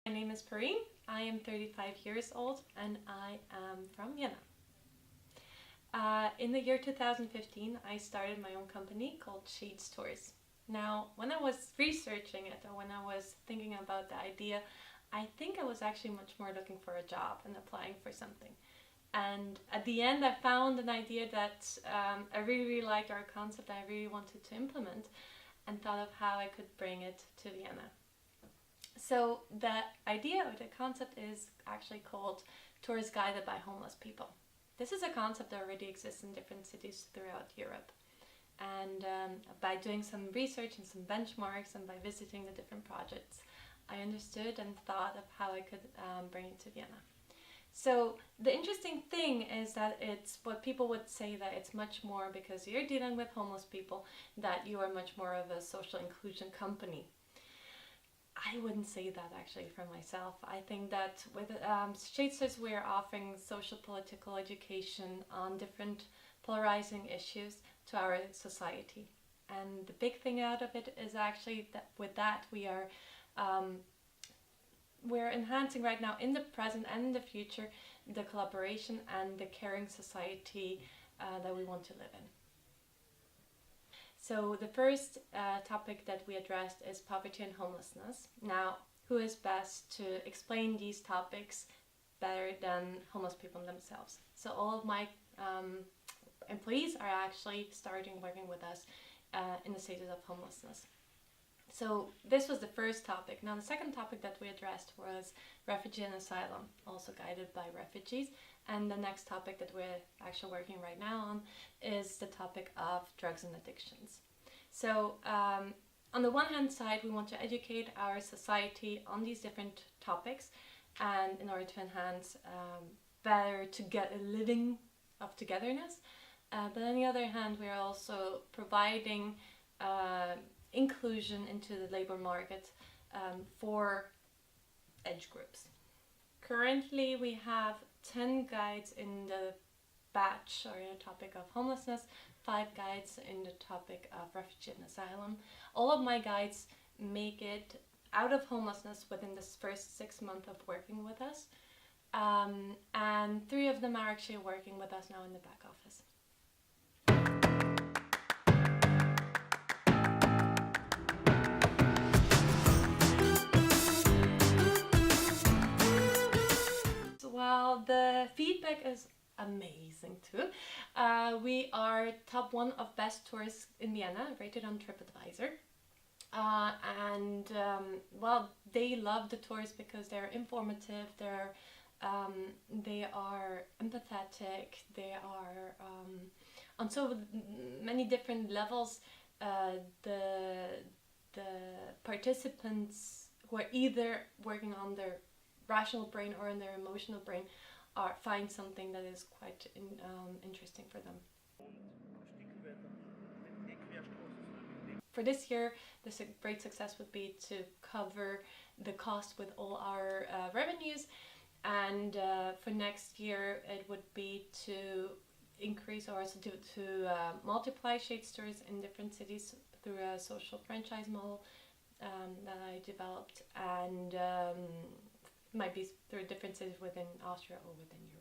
My name is Perrine, I am 35 years old and I am from Vienna. In the year 2015 I started my own company called ShadesTours. Now when I was researching it, or when I was thinking about the idea, I think I was actually much more looking for a job and applying for something. And at the end I found an idea that I really liked, our concept I really wanted to implement, and thought of how I could bring it to Vienna. So the idea or the concept is actually called Tours Guided by Homeless People. This is a concept that already exists in different cities throughout Europe. And by doing some research and some benchmarks and by visiting the different projects, I understood and thought of how I could bring it to Vienna. So the interesting thing is that it's what people would say, that it's much more, because you're dealing with homeless people, that you are much more of a social inclusion company. I wouldn't say that actually for myself. I think that with ShadesTours we are offering social political education on different polarizing issues to our society. And the big thing out of it is actually that with that we're enhancing right now, in the present and in the future, the collaboration and the caring society that we want to live in. So the first topic that we addressed is poverty and homelessness. Now, who is best to explain these topics better than homeless people themselves? So all of my employees are actually starting working with us in the status of homelessness. So this was the first topic. Now the second topic that we addressed was refugee and asylum, also guided by refugees. And the next topic that we're actually working right now on is the topic of drugs and addictions. So on the one hand side, we want to educate our society on these different topics, and in order to enhance better to get a living of togetherness. But on the other hand, we are also providing inclusion into the labor market for age groups. Currently we have 10 guides in the batch, or in the topic of homelessness, 5 guides in the topic of refugee and asylum. All of my guides make it out of homelessness within this first 6 months of working with us, and 3 of them are actually working with us now in the back office. Well, the feedback is amazing too. We are top 1 of best tours in Vienna, rated on TripAdvisor. Well, they love the tours because they're informative, they are empathetic, they are on so many different levels. The participants who are either working on their rational brain or in their emotional brain find something that is quite interesting for them. For this year, the great success would be to cover the cost with all our revenues, and for next year it would be to increase, or also to multiply ShadesTours in different cities through a social franchise model that I developed, and might be through different cities within Austria or within Europe.